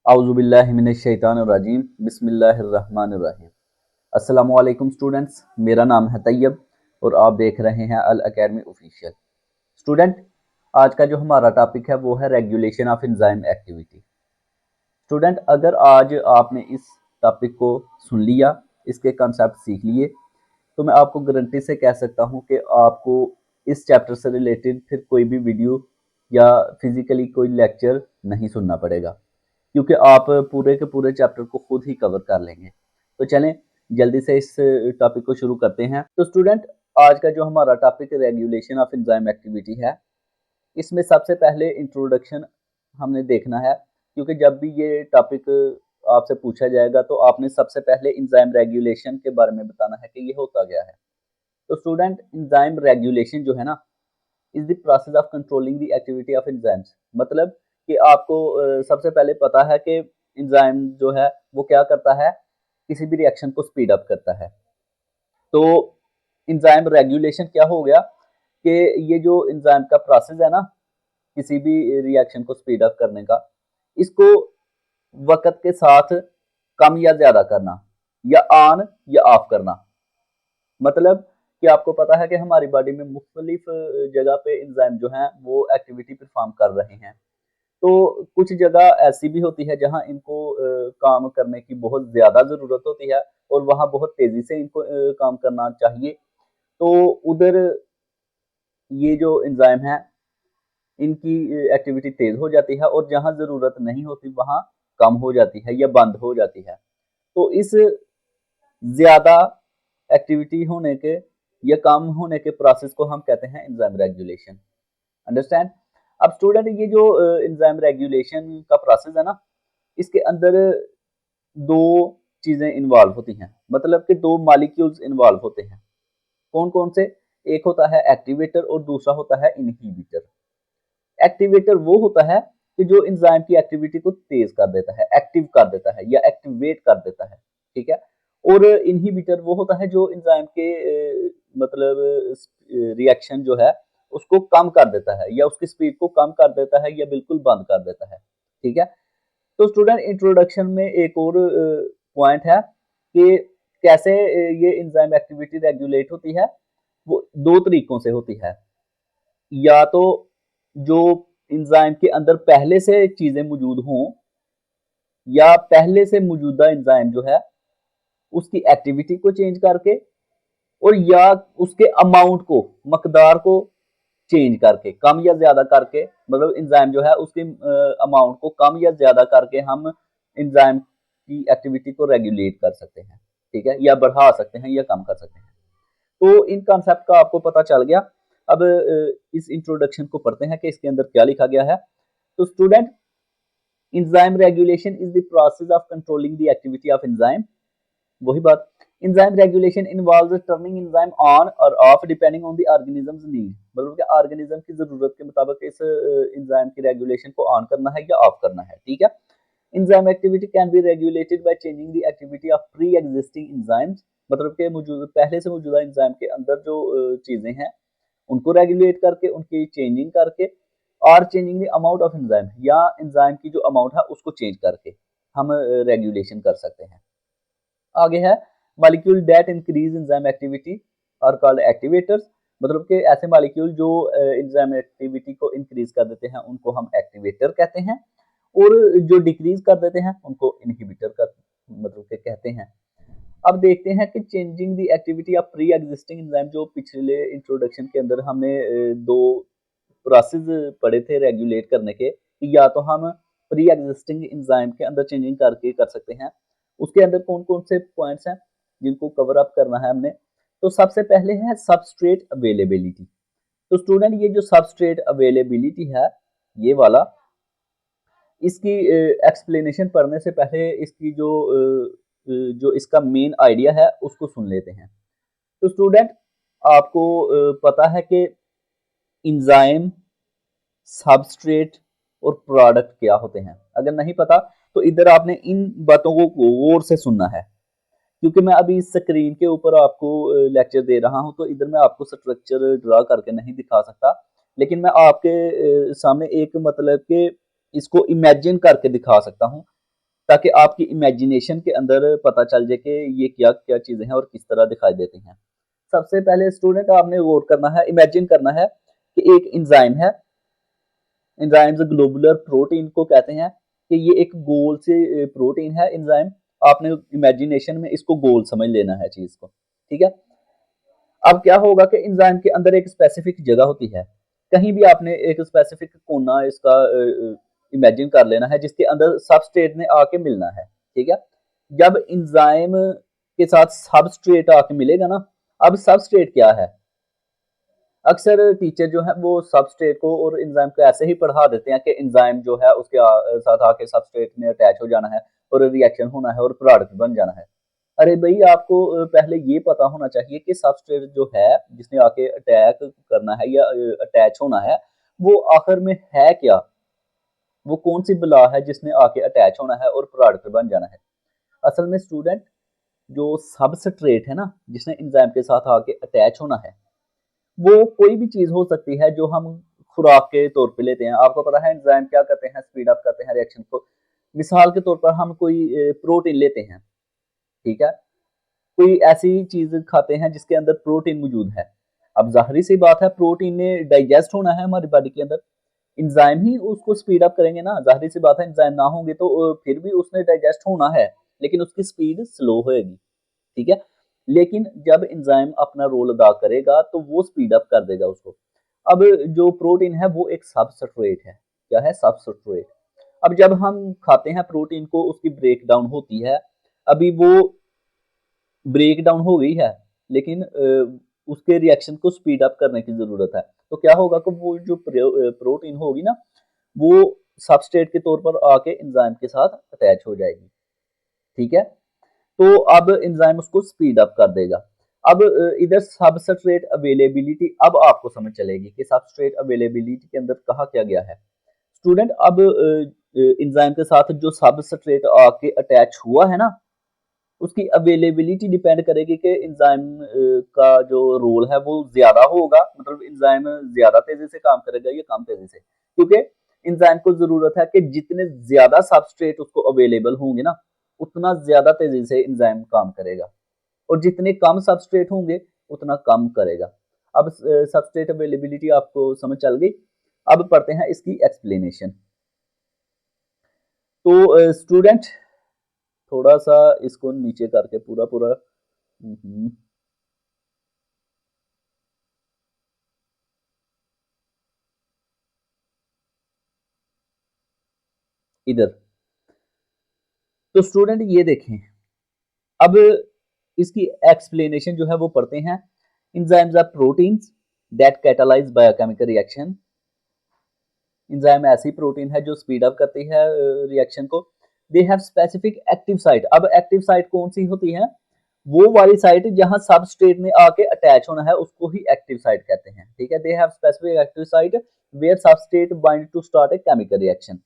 औज़ुबिल्लाहिमिनश्शैतानिर्रजीम बिस्मिल्लाहिर्रहमानिर्रहीम। अस्सलामु अलैकुम स्टूडेंट्स, मेरा नाम है तैयब और आप देख रहे हैं अल अकेडमी ऑफिशियल। स्टूडेंट, आज का जो हमारा टॉपिक है वो है regulation of enzyme activity. Student, अगर आज आपने इस टॉपिक को सुन लिया, इसके कॉन्सेप्ट सीख लिए, तो मैं आपको गारंटी से कह सकता हूँ कि आपको इस चैप्टर से रिलेटेड फिर कोई भी वीडियो या फिजिकली कोई लेक्चर नहीं सुनना पड़ेगा, क्योंकि आप पूरे के पूरे चैप्टर को खुद ही कवर कर लेंगे। तो चलें जल्दी से इस टॉपिक को शुरू करते हैं। तो स्टूडेंट, आज का जो हमारा topic regulation of enzyme activity है, इसमें सबसे पहले इंट्रोडक्शन हमने देखना है, क्योंकि जब भी ये टॉपिक आपसे पूछा जाएगा तो आपने सबसे पहले एंजाइम रेगुलेशन के बारे में बताना है कि ये होता क्या है। तो स्टूडेंट, एंजाइम रेगुलेशन जो है ना, is the process of controlling the activity of enzymes. मतलब कि आपको सबसे पहले पता है कि एंजाइम जो है वो क्या करता है, किसी भी रिएक्शन को स्पीड अप करता है। तो एंजाइम रेगुलेशन क्या हो गया कि ये जो एंजाइम का प्रोसेस है ना, किसी भी रिएक्शन को स्पीड अप करने का, इसको वक्त के साथ कम या ज्यादा करना, या ऑन या ऑफ करना। मतलब कि आपको पता है कि हमारी बॉडी में मुख्तलिफ जगह पे एंजाइम जो हैं वो एक्टिविटी परफॉर्म कर रहे हैं। तो कुछ जगह ऐसी भी होती है जहाँ इनको काम करने की बहुत ज़्यादा ज़रूरत होती है और वहाँ बहुत तेज़ी से इनको काम करना चाहिए। तो उधर ये जो एंजाइम है, इनकी एक्टिविटी तेज़ हो जाती है, और जहाँ ज़रूरत नहीं होती वहाँ कम हो जाती है या बंद हो जाती है। तो इस ज़्यादा एक्टिविटी होने के या कम होने के प्रोसेस को हम कहते हैं एंजाइम रेगुलेशन। अंडरस्टैंड? अब स्टूडेंट, ये जो एंजाइम रेगुलेशन का प्रोसेस है ना, इसके अंदर दो चीजें इन्वॉल्व होती हैं, मतलब कि दो मॉलिक्यूल्स इन्वॉल्व होते हैं। कौन कौन से? एक होता है एक्टिवेटर और दूसरा होता है इनहिबिटर। एक्टिवेटर वो होता है कि जो एंजाइम की एक्टिविटी को तेज कर देता है, एक्टिव कर देता है या एक्टिवेट कर देता है, ठीक है। और इनहिबिटर वो होता है जो एंजाइम के मतलब रिएक्शन जो है उसको कम कर देता है, या उसकी स्पीड को कम कर देता है, या बिल्कुल बंद कर देता है, ठीक है। तो स्टूडेंट, इंट्रोडक्शन में एक और पॉइंट है कि कैसे ये एंजाइम एक्टिविटी रेगुलेट होती है। वो दो तरीकों से होती है, या तो जो एंजाइम के अंदर पहले से चीजें मौजूद हों, या पहले से मौजूदा एंजाइम जो है उसकी एक्टिविटी को चेंज करके, और या उसके अमाउंट को, मकदार को चेंज करके, कम या ज्यादा करके, मतलब एंजाइम जो है उसके अमाउंट को कम या ज्यादा करके हम एंजाइम की एक्टिविटी को रेगुलेट कर सकते हैं, ठीक है, या बढ़ा सकते हैं या कम कर सकते हैं। तो इन कॉन्सेप्ट का आपको पता चल गया। अब इस इंट्रोडक्शन को पढ़ते हैं कि इसके अंदर क्या लिखा गया है। तो student, enzyme regulation is the process of controlling the activity of enzyme. वही बात, enzyme regulation involves turning enzyme on और off depending on the organism's need. मतलब कि ऑर्गेनिज्म की जरूरत के मुताबिक इस एंजाइम की रेगुलेशन को ऑन करना है या ऑफ करना है, ठीक है। Enzyme activity can be regulated by changing the activity of pre existing enzymes. मतलब कि मौजूद, पहले से मौजूदा एंजाइम के अंदर जो चीजें हैं उनको रेगुलेट करके, उनकी चेंजिंग करके, और changing the amount of enzyme, या एंजाइम की जो अमाउंट है उसको चेंज करके हम रेगुलेशन कर सकते हैं। आगे है molecule that increase enzyme activity are called activators. मतलब कि ऐसे मॉलिक्यूल जो एंजाइम एक्टिविटी को इंक्रीज कर देते हैं उनको हम एक्टिवेटर कहते हैं, और जो डिक्रीज कर देते हैं उनको इनहिबिटर का मतलब के कहते हैं। अब देखते हैं कि changing the activity of pre existing enzyme. जो पिछले इंट्रोडक्शन के अंदर हमने दो प्रोसेस पढ़े थे रेगुलेट करने के, या तो हम प्री एग्जिस्टिंग एंजाइम के अंदर चेंजिंग करके कर सकते हैं। उसके अंदर कौन कौन से पॉइंट्स हैं जिनको कवर अप करना है हमने। तो सबसे पहले है सबस्ट्रेट अवेलेबिलिटी। तो स्टूडेंट, ये जो सबस्ट्रेट अवेलेबिलिटी है, ये वाला, इसकी एक्सप्लेनेशन पढ़ने से पहले इसकी जो इसका मेन आइडिया है उसको सुन लेते हैं। तो स्टूडेंट, आपको पता है कि एंजाइम, सबस्ट्रेट और प्रोडक्ट क्या होते हैं। अगर नहीं पता तो इधर आपने इन बातों को गौर से सुनना है, क्योंकि मैं अभी स्क्रीन के ऊपर आपको लेक्चर दे रहा हूं, तो इधर मैं आपको स्ट्रक्चर ड्रा करके नहीं दिखा सकता, लेकिन मैं आपके सामने एक मतलब कि इसको इमेजिन करके दिखा सकता हूं ताकि आपकी इमेजिनेशन के अंदर पता चल जाए कि ये क्या क्या चीज़ें हैं और किस तरह दिखाई देती हैं। सबसे पहले स्टूडेंट आपने गौर करना है, इमेजिन करना है कि एक एंजाइम है। एंजाइम्स ग्लोबुलर प्रोटीन को कहते हैं कि ये एक गोल से प्रोटीन है एंजाइम। आपने इमेजिनेशन में इसको गोल समझ लेना है चीज़ को, ठीक है। अब क्या होगा कि एंजाइम के अंदर एक स्पेसिफिक जगह होती है, कहीं भी आपने एक स्पेसिफिक कोना इसका इमेजिन कर लेना है जिसके अंदर सबस्ट्रेट ने आके मिलना है, ठीक है। जब एंजाइम के साथ सबस्ट्रेट आके मिलेगा ना, अब सबस्ट्रेट क्या है, अक्सर टीचर जो है वो सबस्ट्रेट को और एंजाइम को ऐसे ही पढ़ा देते हैं कि एंजाइम जो है उसके साथ आके सबस्ट्रेट में अटैच हो जाना है और रिएक्शन होना है और प्रोडक्ट बन जाना है। अरे भाई, आपको पहले ये पता होना चाहिए कि सबस्ट्रेट जो है जिसने आके अटैक करना है या अटैच होना है, वो आखिर में है क्या, वो कौन सी बला है जिसने आके अटैच होना है और प्रोडक्ट बन जाना है। असल में स्टूडेंट, जो सबस्ट्रेट है ना जिसने एंजाइम के साथ आके अटैच होना है, वो कोई भी चीज़ हो सकती है जो हम खुराक के तौर पे लेते हैं। आपको पता है एंजाइम क्या करते हैं, स्पीड अप करते हैं रिएक्शन को। मिसाल के तौर पर हम कोई प्रोटीन लेते हैं, ठीक है, कोई ऐसी चीज़ खाते हैं जिसके अंदर प्रोटीन मौजूद है। अब ज़ाहिर सी बात है, प्रोटीन ने डाइजेस्ट होना है हमारी बॉडी के अंदर, एंजाइम ही उसको स्पीड अप करेंगे ना। ज़ाहिर सी बात है, एंजाइम ना होंगे तो फिर भी उसने डाइजेस्ट होना है, लेकिन उसकी स्पीड स्लो होएगी, ठीक है। लेकिन जब एंजाइम अपना रोल अदा करेगा तो वो स्पीड अप कर देगा उसको। अब जो प्रोटीन है वो एक सबस्ट्रेट है। क्या है? सबस्ट्रेट। अब जब हम खाते हैं प्रोटीन को, उसकी ब्रेक डाउन होती है। अभी वो ब्रेक डाउन हो गई है, लेकिन उसके रिएक्शन को स्पीड अप करने की ज़रूरत है। तो क्या होगा कि वो जो प्रोटीन होगी ना, वो सबस्ट्रेट के तौर पर आके एंजाइम के साथ अटैच हो जाएगी, ठीक है। तो अब एंजाइम उसको स्पीड अप कर देगा। अब इधर सबस्ट्रेट अवेलेबिलिटी, अब आपको समझ चलेगी कि सबस्ट्रेट अवेलेबिलिटी के अंदर कहा क्या गया है। स्टूडेंट, अब एंजाइम के साथ जो सबस्ट्रेट आके अटैच हुआ है ना, उसकी अवेलेबिलिटी डिपेंड करेगी कि एंजाइम का जो रोल है वो ज़्यादा होगा, मतलब एंजाइम ज़्यादा तेज़ी से काम करेगा या कम तेज़ी से। क्योंकि एंजाइम को ज़रूरत है कि जितने ज़्यादा सबस्ट्रेट उसको अवेलेबल होंगे ना, उतना ज़्यादा तेज़ी से एंजाइम काम करेगा, और जितने कम सबस्ट्रेट होंगे उतना कम करेगा। अब सबस्ट्रेट अवेलेबिलिटी आपको समझ चल गई। अब पढ़ते हैं इसकी एक्सप्लेनेशन। तो स्टूडेंट, थोड़ा सा इसको नीचे करके पूरा पूरा इधर। तो स्टूडेंट ये देखें, अब इसकी एक्सप्लेनेशन जो है वो पढ़ते हैं। Enzymes are proteins that catalyze biochemical reaction. Enzyme ऐसी प्रोटीन है जो स्पीड अप करती है रिएक्शन को। They have specific active site. अब एक्टिव साइट कौन सी होती है? वो वाली साइट जहां सबस्ट्रेट ने आके अटैच होना है उसको ही एक्टिव साइट कहते हैं, ठीक है। They have specific active site where substrate bind to start a chemical reaction.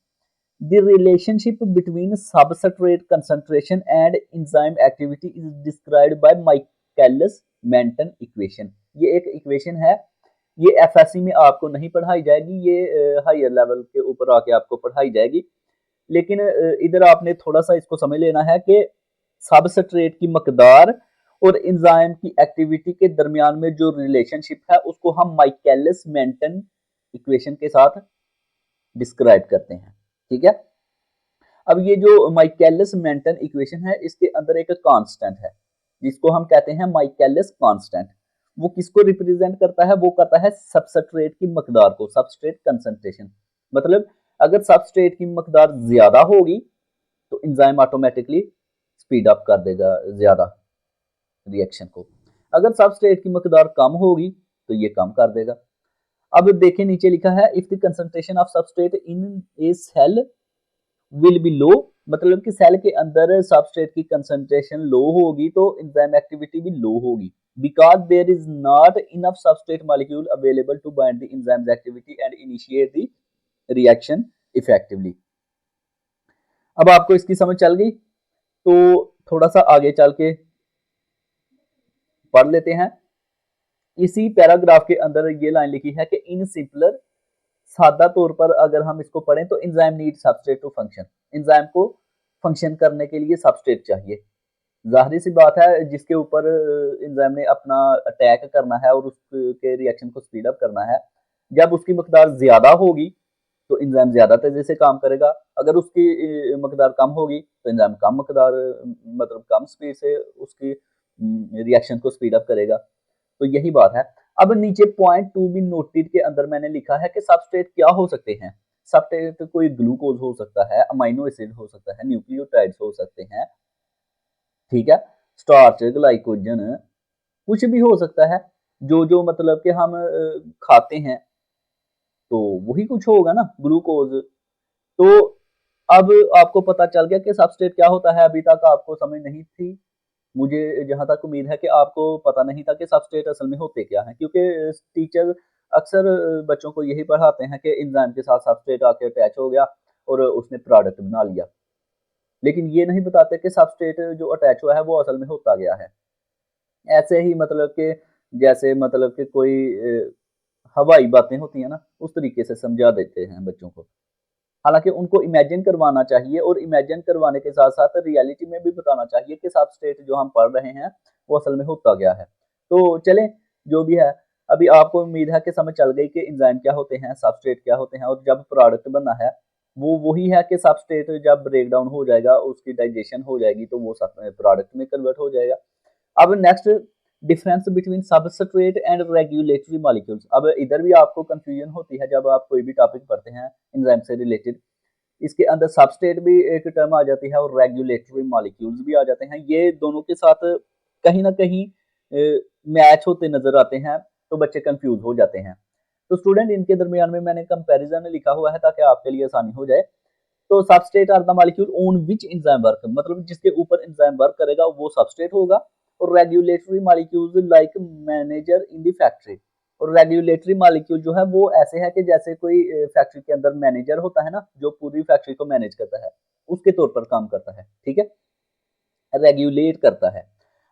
The relationship between substrate concentration and enzyme activity is described by Michaelis-Menten equation। ये एक इक्वेशन है, ये एफएससी में आपको नहीं पढ़ाई जाएगी, ये हायर लेवल के ऊपर आके आपको पढ़ाई जाएगी। लेकिन इधर आपने थोड़ा सा इसको समझ लेना है कि सबस्ट्रेट की मकदार और एंजाइम की एक्टिविटी के दरमियान में जो रिलेशनशिप है उसको हम माइकेलिस मेंटन इक्वेशन के साथ डिस्क्राइब करते हैं, ठीक है। अब ये जो माइकेलिस मेंटन इक्वेशन है, इसके अंदर एक कांस्टेंट है जिसको हम कहते हैं माइकेलिस कांस्टेंट। वो किसको रिप्रेजेंट करता है? वो करता है सबस्ट्रेट की मकदार को, सबस्ट्रेट कंसंट्रेशन। मतलब अगर सबस्ट्रेट की मकदार ज्यादा होगी तो एंजाइम ऑटोमेटिकली स्पीड अप कर देगा ज्यादा रिएक्शन को। अगर सबस्ट्रेट की मकदार कम होगी तो ये कम कर देगा। अब देखिए नीचे लिखा है, if the concentration of substrate in a cell will be low, मतलब कि सेल के अंदर सबस्ट्रेट की कंसंट्रेशन लो होगी तो एंजाइम एक्टिविटी भी लो होगी, because there is not enough substrate molecule available to bind the enzymes activity and initiate the reaction effectively. अब आपको इसकी समझ चल गई, तो थोड़ा सा आगे चल के पढ़ लेते हैं। इसी पैराग्राफ के अंदर ये लाइन लिखी है कि इन सिंपलर, सादा तौर पर अगर हम इसको पढ़ें तो enzyme need substrate to function. Enzyme को फंक्शन करने के लिए सबस्ट्रेट चाहिए। ज़ाहिर सी बात है, जिसके ऊपर एंजाइम ने अपना अटैक करना है और उसके रिएक्शन को स्पीड अप करना है, जब उसकी मकदार ज़्यादा होगी तो एंजाइम ज़्यादा तेज़ी से काम करेगा। अगर उसकी मकदार कम होगी तो एंजाइम कम मकदार मतलब कम स्पीड से उसकी रिएक्शन को स्पीड अप करेगा। तो यही बात है। अब नीचे पॉइंट टू बी नोटेड के अंदर मैंने लिखा है कि सबस्ट्रेट क्या हो सकते हैं। सबस्ट्रेट कोई ग्लूकोज हो सकता है, अमाइनो एसिड हो सकता है, न्यूक्लियोटाइड्स हो सकते हैं, ठीक है, स्टार्च, ग्लाइकोजन, कुछ भी हो सकता है। जो मतलब कि हम खाते हैं तो वही कुछ होगा ना, ग्लूकोज। तो अब आपको पता चल गया कि सबस्ट्रेट क्या होता है। अभी तक आपको समझ नहीं थी, मुझे जहाँ तक उम्मीद है कि आपको पता नहीं था कि सबस्ट्रेट असल में होते क्या हैं, क्योंकि टीचर अक्सर बच्चों को यही पढ़ाते हैं कि एंजाइम के साथ सबस्ट्रेट आके अटैच हो गया और उसने प्रोडक्ट बना लिया, लेकिन ये नहीं बताते कि सबस्ट्रेट जो अटैच हुआ है वो असल में होता गया है। ऐसे ही मतलब कि जैसे मतलब कि कोई हवाई बातें होती हैं ना, उस तरीके से समझा देते हैं बच्चों को। हालाँकि उनको इमेजिन करवाना चाहिए और इमेजिन करवाने के साथ-साथ रियलिटी में भी बताना चाहिए कि सबस्ट्रेट जो हम पढ़ रहे हैं, वो असल में होता क्या है। तो चलें, जो भी है, अभी आपको उम्मीद है कि समझ चल गई कि एंजाइम क्या होते हैं, सबस्ट्रेट क्या होते हैं और जब प्रोडक्ट बना है, वो वही है कि सबस्ट्रेट जब ब्रेक डाउन हो जाएगा, उसकी डाइजेशन हो जाएगी, तो वो सब प्रोडक्ट में कन्वर्ट हो जाएगा। अब next, difference between substrate and regulatory molecules. अब इधर भी आपको कंफ्यूजन होती है जब आप कोई भी टॉपिक पढ़ते हैं एंजाइम से रिलेटेड। इसके अंदर सबस्ट्रेट भी एक टर्म आ जाती है और रेगुलेटरी मॉलिक्यूल्स भी आ जाते हैं। ये दोनों के साथ कहीं ना कहीं मैच होते नजर आते हैं, तो बच्चे कंफ्यूज हो जाते हैं। तो स्टूडेंट, इनके दरमियान में मैंने कंपैरिजन लिखा हुआ है ताकि आपके लिए आसानी हो जाए। तो substrate are the molecule on which enzyme work, मतलब जिसके ऊपर एंजाइम वर्क करेगा वो सबस्ट्रेट होगा। और regulatory molecules like manager in the factory. और रेगुलेटरी मॉलिक्यूल जो है वो ऐसे है कि जैसे कोई फैक्ट्री के अंदर मैनेजर होता है ना, जो पूरी फैक्ट्री को मैनेज करता है, उसके तौर पर काम करता है, ठीक है, रेगुलेट करता है।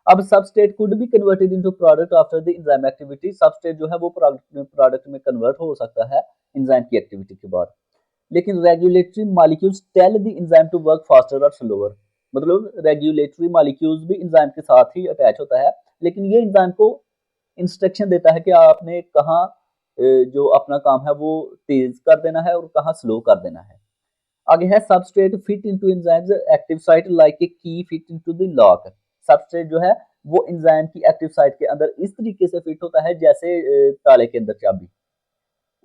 अब substrate could be converted into product after the enzyme activity. Substrate जो है वो प्रोडक्ट में कन्वर्ट हो सकता है एंजाइम की एक्टिविटी के बाद। लेकिन regulatory molecules tell the enzyme to work faster और स्लोअर। मतलब रेगुलेटरी मॉलिक्यूल्स भी एंजाइम के साथ ही अटैच होता है, लेकिन ये एंजाइम को इंस्ट्रक्शन देता है कि आपने कहाँ जो अपना काम है वो तेज कर देना है और कहाँ स्लो कर देना है। आगे है substrate fit into enzyme's active site like a key fit into the lock. Substrate जो है वो एंजाइम की एक्टिव साइट के अंदर इस तरीके से फिट होता है जैसे ताले के अंदर चाबी।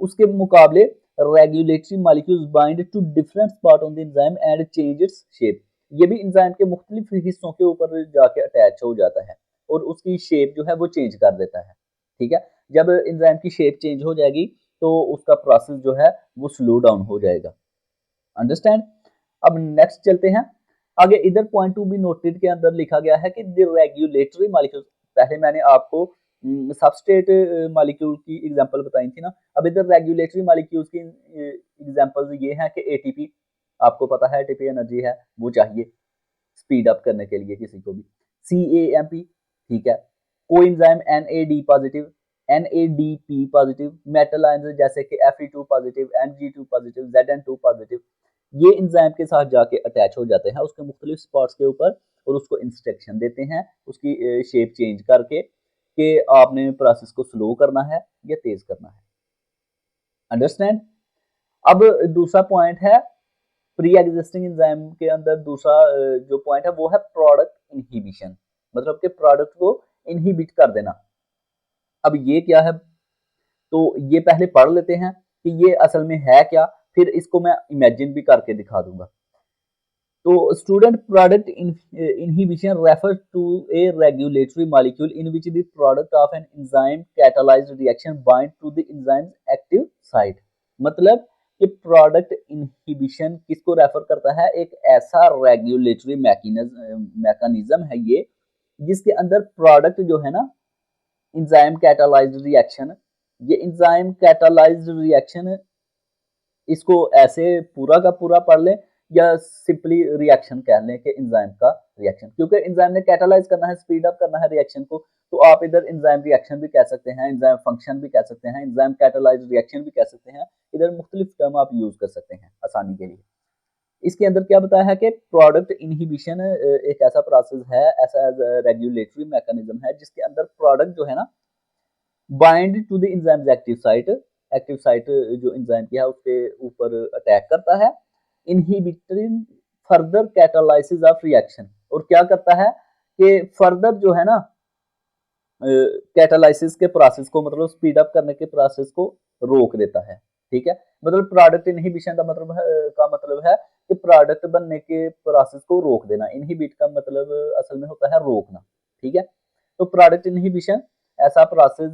उसके मुकाबले regulatory molecules bind to different spot on the enzyme and change its shape. ये भी एंजाइम के मुख्तलिफ हिस्सों के ऊपर जाके अटैच हो जाता है और उसकी शेप जो है वो चेंज कर देता है, ठीक है। जब एंजाइम की शेप चेंज हो जाएगी तो उसका प्रोसेस जो है वो स्लो डाउन हो जाएगा। अंडरस्टैंड। अब नेक्स्ट चलते हैं आगे। इधर पॉइंट टू बी नोटेड के अंदर लिखा गया है कि द रेगुलेटरी मॉलिक्यूल्स, पहले मैंने आपको सबस्ट्रेट मॉलिक्यूल की एग्जांपल बताई थी ना, अब इधर रेगुलेटरी मॉलिक्यूल्स की एग्जांपल्स ये हैं कि एटीपी, आपको पता है एटीपी एनर्जी है, वो चाहिए स्पीड अप करने के लिए किसी को भी। CAMP, ठीक है, coenzyme NAD positive, NADP positive, metal ions जैसे कि Fe2 positive, Mg2 positive, Zn2 positive, ये एंजाइम के साथ जाके अटैच हो जाते हैं उसके मुख्तलिफ स्पॉट्स के ऊपर और उसको इंस्ट्रक्शन देते हैं उसकी शेप चेंज करके कि आपने प्रोसेस को स्लो करना है या तेज करना है। अंडरस्टैंड। अब दूसरा पॉइंट है प्री एग्जिस्टिंग एंजाइम के अंदर दूसरा जो पॉइंट है वो है प्रोडक्ट इनहिबिशन, मतलब कि प्रोडक्ट को इनहिबिट कर देना। अब ये क्या है, तो ये पहले पढ़ लेते हैं कि ये असल में है क्या, फिर इसको मैं इमेजिन भी करके दिखा दूंगा। तो student, product inhibition refers to a regulatory molecule in which the product of an enzyme catalyzed reaction bind to the enzyme's active site। मतलब कि प्रोडक्ट इनहिबिशन किसको रेफर करता है, एक ऐसा रेगुलेटरी मैकेनिज्म है ये जिसके अंदर प्रोडक्ट जो है ना, एंजाइम कैटालाइज्ड रिएक्शन, ये एंजाइम कैटालाइज्ड रिएक्शन, इसको ऐसे पूरा का पूरा पढ़ लें या सिंपली रिएक्शन कह लें कि एंजाइम का रिएक्शन, क्योंकि एंजाइम ने कैटालाइज करना है, स्पीड अप करना है रिएक्शन को, तो आप इधर एंजाइम रिएक्शन भी कह सकते हैं, एंजाइम फंक्शन भी कह सकते हैं, एंजाइम कैटालाइज रिएक्शन भी कह सकते हैं। इधर मुख्तलिफ टर्म आप यूज कर सकते हैं आसानी के लिए। इसके अंदर क्या बताया है कि प्रोडक्ट इनहिबिशन एक ऐसा प्रोसेस है, ऐसा रेगुलेटरी मैकेनिज्म है जिसके अंदर प्रोडक्ट जो है ना bind to the enzyme's active site जो एंजाइम की है उसके ऊपर अटैक करता है, inhibiting further catalysis of reaction. और क्या करता है कि फर्दर जो है ना कैटालाइसिस के प्रोसेस को, मतलब स्पीड अप करने के प्रोसेस को रोक देता है। ठीक है, मतलब प्रोडक्ट इनहिबिशन का मतलब है कि प्रोडक्ट बनने के प्रोसेस को रोक देना। इनहिबिट का मतलब असल में होता है रोकना। ठीक है, तो प्रोडक्ट इनहिबिशन ऐसा प्रोसेस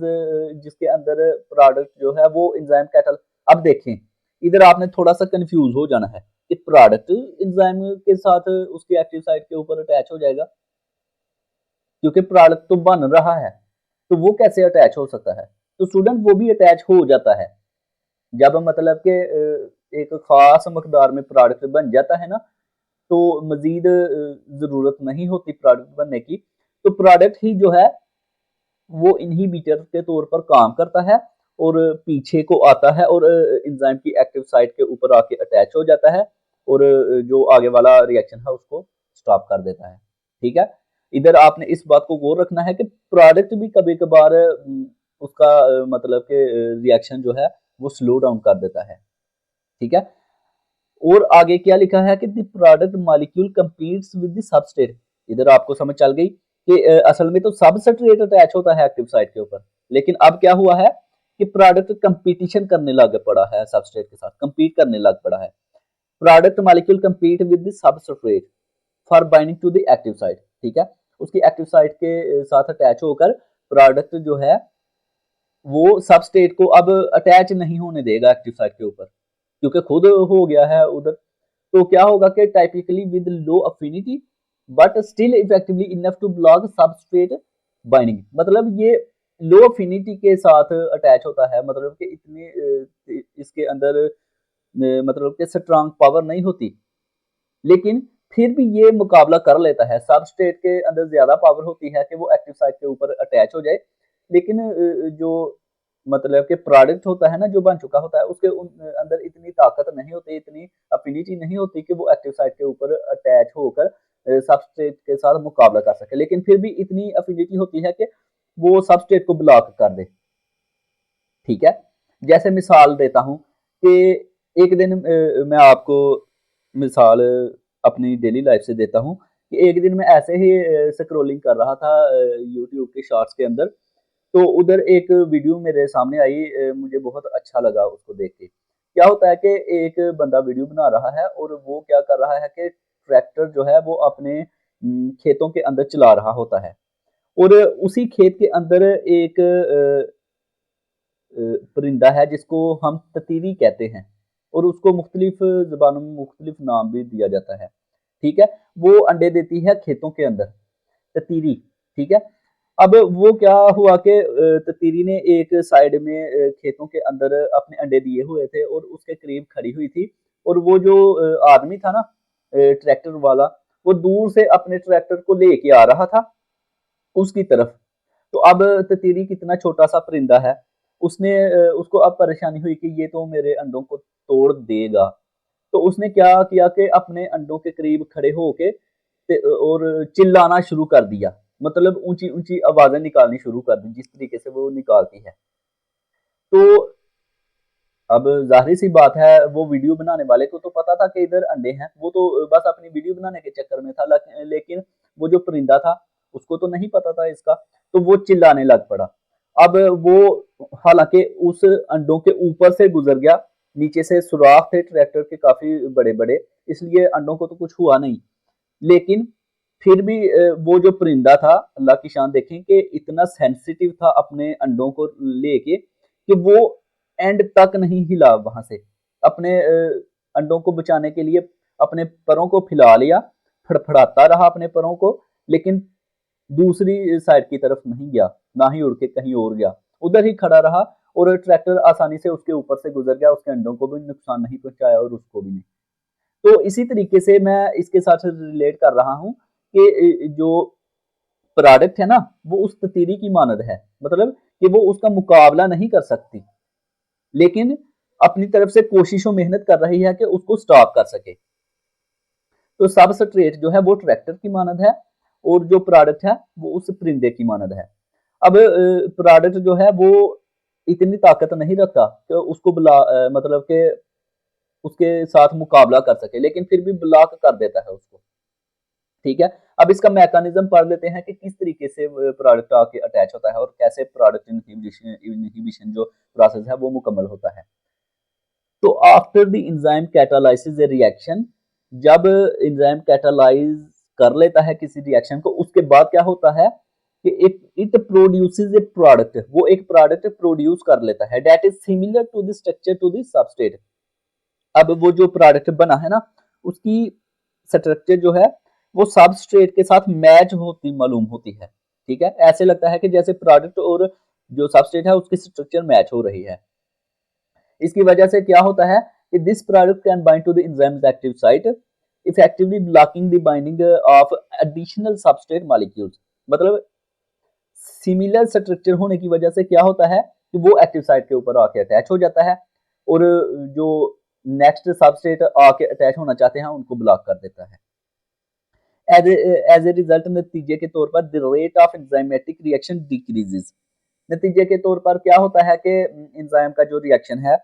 जिसके अंदर प्रोडक्ट जो है वो एंजाइम कैटल। अब देखें, इधर आपने थोड़ा सा कंफ्यूज हो जाना है कि प्रोडक्ट एंजाइम के साथ उसकी एक्टिव साइट के ऊपर अटैच हो जाएगा, क्योंकि प्रोडक्ट तो बन रहा है, तो वो कैसे अटैच हो सकता है? तो स्टूडेंट वो भी अटैच हो जाता है जब मतलब के एक खास मकदार में प्रोडक्ट बन जाता है ना, तो मजीद जरूरत नहीं होती प्रोडक्ट बनने की, तो प्रोडक्ट ही जो है वो इनहिबिटर के तौर पर काम करता है और पीछे को आता है और एंजाइम की एक्टिव साइट के ऊपर आके अटैच हो जाता है और जो आगे वाला रिएक्शन है उसको स्टॉप कर देता है। ठीक है, इधर आपने इस बात को गौर रखना है कि प्रोडक्ट भी कभी कभार उसका मतलब के रिएक्शन जो है वो स्लो डाउन कर देता है। ठीक है, और आगे क्या लिखा है कि the product molecule competes with the substrate. इधर आपको समझ चल गई कि असल में तो सबस्ट्रेट अटैच होता है एक्टिव साइट के ऊपर, लेकिन अब क्या हुआ है कि प्रोडक्ट कंपटीशन करने लग पड़ा है, सबस्ट्रेट के साथ कंपीट करने लग पड़ा है। Product molecule compete with the substrate for binding to the active site. ठीक है, उसकी एक्टिव साइट के साथ अटैच होकर प्रोडक्ट जो है वो सबस्ट्रेट को अब अटैच नहीं होने देगा एक्टिव साइट के ऊपर, क्योंकि खुद हो गया है उधर। तो क्या होगा कि typically with low affinity but still effectively enough to block substrate binding. मतलब ये लो अफिनिटी के साथ अटैच होता है, मतलब कि इतने इसके अंदर मतलब कि स्ट्रांग पावर नहीं होती, लेकिन फिर भी ये मुकाबला कर लेता है। सबस्ट्रेट के अंदर ज्यादा पावर होती है कि वो एक्टिव साइट के ऊपर अटैच हो जाए, लेकिन जो मतलब कि प्रोडक्ट होता है ना जो बन चुका होता है उसके अंदर इतनी ताकत नहीं होती, इतनी अफिनिटी नहीं होती कि वो एक्टिव साइट के ऊपर अटैच होकर सबस्ट्रेट के साथ मुकाबला कर सके, लेकिन फिर भी इतनी अफिनिटी होती है कि वो सबस्ट्रेट को ब्लॉक कर दे। ठीक है, जैसे मिसाल देता हूँ कि एक दिन मैं आपको मिसाल अपनी डेली लाइफ से देता हूँ कि एक दिन मैं ऐसे ही स्क्रॉलिंग कर रहा था यूट्यूब के शॉर्ट्स के अंदर, तो उधर एक वीडियो मेरे सामने आई, मुझे बहुत अच्छा लगा उसको देख के। क्या होता है कि एक बंदा वीडियो बना रहा है और वो क्या कर रहा है कि ट्रैक्टर जो है वो अपने खेतों के अंदर चला रहा होता है और उसी खेत के अंदर एक परिंदा है जिसको हम ततीरी कहते हैं और उसको मुख्तलिफ ज़बानों में मुख्तलिफ नाम भी दिया जाता है। ठीक है, वो अंडे देती है खेतों के अंदर, ततीरी। ठीक है, अब वो क्या हुआ कि ततीरी ने एक साइड में खेतों के अंदर अपने अंडे दिए हुए थे और उसके करीब खड़ी हुई थी और वो जो आदमी था ना ट्रैक्टर वाला, वो दूर से अपने ट्रैक्टर को लेके आ रहा था उसकी तरफ। तो अब ततीरी कितना छोटा सा परिंदा है, उसने उसको अब परेशानी हुई कि ये तो मेरे अंडों को तोड़ देगा। तो उसने क्या किया कि अपने अंडों के करीब खड़े होके और चिल्लाना शुरू कर दिया, मतलब ऊंची ऊंची आवाजें निकालनी शुरू कर दी जिस तरीके से वो निकालती है। तो अब जाहिर सी बात है वो वीडियो बनाने वाले को तो पता था कि इधर अंडे हैं, वो तो बस अपनी वीडियो बनाने के चक्कर में था, लेकिन वो जो परिंदा था उसको तो नहीं पता था इसका, तो वो चिल्लाने लग पड़ा। अब वो हालांकि उस अंडों के ऊपर से गुजर गया, नीचे से सुराख थे ट्रैक्टर के काफी बड़े बड़े, इसलिए अंडों को तो कुछ हुआ नहीं, लेकिन फिर भी वो जो परिंदा था, अल्लाह की शान देखें कि इतना सेंसिटिव था अपने अंडों को लेके कि वो एंड तक नहीं हिला वहां से, अपने अंडों को बचाने के लिए अपने परों को फैला लिया, फड़फड़ाता रहा अपने परों को, लेकिन दूसरी साइड की तरफ नहीं गया, ना ही उड़ के कहीं और गया, उधर ही खड़ा रहा और ट्रैक्टर आसानी से उसके ऊपर से गुजर गया, उसके अंडों को भी नुकसान नहीं पहुंचाया और उसको भी नहीं। तो इसी तरीके से मैं इसके साथ रिलेट कर रहा हूँ कि जो प्रोडक्ट है ना वो उस ततीरी की मानद है, मतलब कि वो उसका मुकाबला नहीं कर सकती, लेकिन अपनी तरफ से कोशिश और मेहनत कर रही है कि उसको स्टॉप कर सके। तो सबस्ट्रेट जो है वो ट्रैक्टर की मानद है और जो प्रोडक्ट है वो उस परिंदे की मानद है। अब प्रोडक्ट जो है वो इतनी ताकत नहीं रखता कि उसको मतलब के उसके साथ मुकाबला कर सके, लेकिन फिर भी ब्लॉक कर देता है उसको। ठीक है, अब इसका मैकेनिज्म पढ़ लेते हैं कि किस तरीके से प्रोडक्ट आके अटैच होता है और कैसे प्रोडक्ट इनहिबिशन जो प्रोसेस है वो मुकम्मल होता है। तो after the enzyme catalysis A reaction, जब एंजाइम कैटालाइज कर लेता है किसी रिएक्शन को, उसके बाद क्या होता है कि इट प्रोड्यूसेस ए प्रोडक्ट, वो एक प्रोडक्ट प्रोड्यूस कर लेता है that is similar to the structure to the substrate. अब वो जो प्रोडक्ट बना है ना, उसकी स्ट्रक्चर जो है वो सबस्ट्रेट के साथ मैच होती मालूम होती है। ठीक है, ऐसे लगता है कि जैसे प्रोडक्ट और जो सबस्ट्रेट है उसकी स्ट्रक्चर मैच हो रही है। इसकी वजह से क्या होता है कि this product can bind to the enzyme's active site, effectively blocking the binding of additional substrate molecules. मतलब सिमिलर स्ट्रक्चर होने की वजह से क्या होता है कि वो एक्टिव साइट के ऊपर आके अटैच हो जाता है और जो नेक्स्ट सबस्ट्रेट आके अटैच होना चाहते हैं उनको ब्लॉक कर देता है। एज ए रिजल्ट, नतीजे के तौर पर the rate of enzymatic reaction decreases. नतीजे के तौर पर क्या होता है कि एंजाइम का जो रिएक्शन है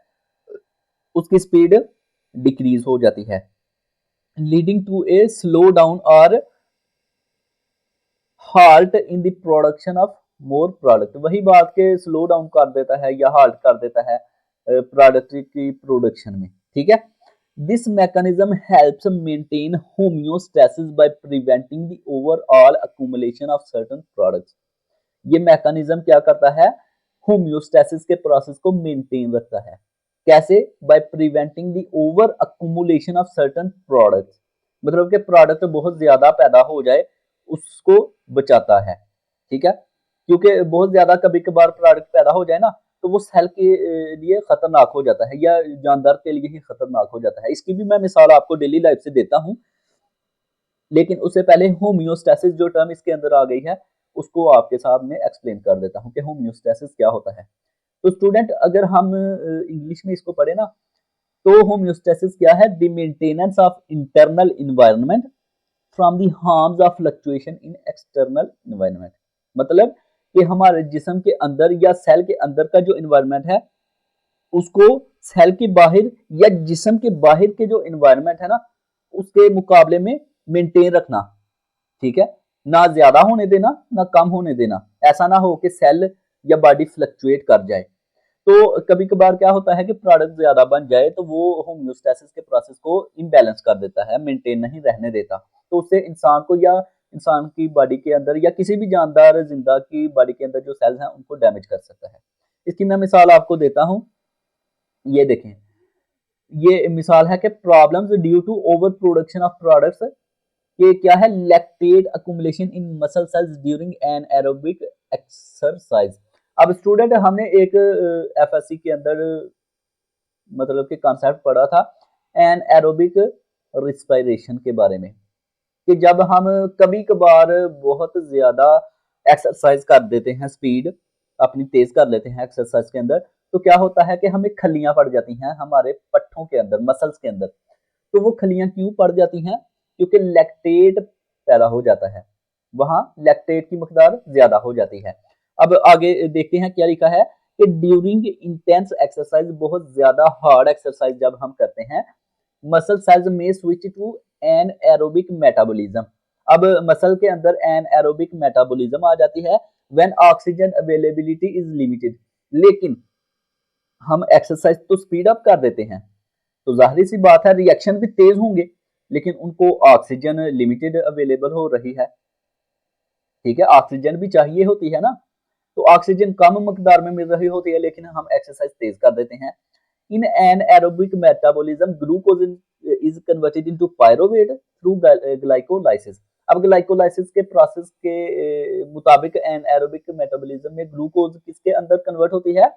उसकी स्पीड डिक्रीज हो जाती है, leading to a slow down और halt in the production of more product. वही बात के स्लो डाउन कर देता है या हाल्ट कर देता है प्रोडक्ट की प्रोडक्शन में। ठीक है, this mechanism helps maintain homeostasis by preventing the overall accumulation of certain products. ये मैकेनिज्म क्या करता है, होम्योस्टेसिस के प्रोसेस को मेंटेन रखता है। कैसे? By preventing the over accumulation of certain products, मतलब कि प्रोडक्ट बहुत ज्यादा पैदा हो जाए उसको बचाता है। ठीक है, क्योंकि बहुत ज्यादा कभी कभार प्रोडक्ट पैदा हो जाए ना तो वो सेल के लिए खतरनाक हो जाता है या जानदार के लिए ही खतरनाक हो जाता है। इसकी भी मैं मिसाल आपको डेली लाइफ से देता हूँ, लेकिन उससे पहले होम्योस्टेसिस जो टर्म इसके अंदर आ गई है उसको आपके सामने एक्सप्लेन कर देता हूँ कि होम्योस्टेसिस क्या होता है। तो स्टूडेंट, अगर हम इंग्लिश में इसको पढ़े ना तो होम्योस्टेसिस क्या है, the maintenance of internal environment from the harms of fluctuation in external environment. मतलब कि हमारे जिस्म के अंदर या सेल के अंदर का जो इन्वायरमेंट है उसको सेल के बाहर या जिस्म के बाहर के जो इन्वायरमेंट है ना उसके मुकाबले में मेंटेन रखना। ठीक है, ना ज्यादा होने देना ना कम होने देना, ऐसा ना हो कि सेल या बॉडी फ्लक्चुएट कर जाए। तो कभी कभार क्या होता है कि प्रोडक्ट ज्यादा बन जाए तो वो होम्योस्टेसिस के प्रोसेस को इम्बैलेंस कर देता है, मेंटेन नहीं रहने देता। तो उससे इंसान को या इंसान की बॉडी के अंदर या किसी भी जानदार जिंदा की बॉडी के अंदर जो सेल्स हैं उनको डैमेज कर सकता है। इसकी मैं मिसाल आपको देता हूँ, ये देखें, ये मिसाल है कि problems due to over production of products, ये क्या है, lactate accumulation in muscle cells during anaerobic exercise. अब स्टूडेंट, हमने एक एफएससी के अंदर मतलब कि कॉन्सेप्ट पढ़ा था एन एरोबिक रिस्पिरेशन के बारे में, कि जब हम कभी कभार बहुत ज्यादा एक्सरसाइज कर देते हैं, स्पीड अपनी तेज कर लेते हैं एक्सरसाइज के अंदर, तो क्या होता है कि हमें खलियां पड़ जाती हैं हमारे पट्ठों के अंदर, मसल्स के अंदर। तो वो खलियां क्यों पड़ जाती हैं? क्योंकि लैक्टेट पैदा हो जाता है, वहां लैक्टेट की मकदार ज्यादा हो जाती है। अब आगे देखते हैं क्या लिखा है कि ड्यूरिंग इंटेंस एक्सरसाइज, बहुत ज्यादा हार्ड एक्सरसाइज जब हम करते हैं, मसल सेल्स में switch to anaerobic metabolism. अब मसल के अंदर एन एरोबिक मेटाबॉलिज्म आ जाती है when oxygen availability is limited. लेकिन हम एक्सरसाइज तो स्पीड अप कर देते हैं तो जाहिर सी बात है रिएक्शन भी तेज होंगे, लेकिन उनको ऑक्सीजन लिमिटेड अवेलेबल हो रही है। ठीक है, ऑक्सीजन भी चाहिए होती है ना, तो ऑक्सीजन कम मकदार में मिल रही होती है लेकिन हम एक्सरसाइज तेज कर देते हैं। In an aerobic metabolism glucose is converted into pyruvate through glycolysis. अब ग्लाइकोलाइसिस के प्रोसेस के मुताबिक एन एरोबिक मेटाबॉलिज्म में ग्लूकोज किसके अंदर कन्वर्ट होती है?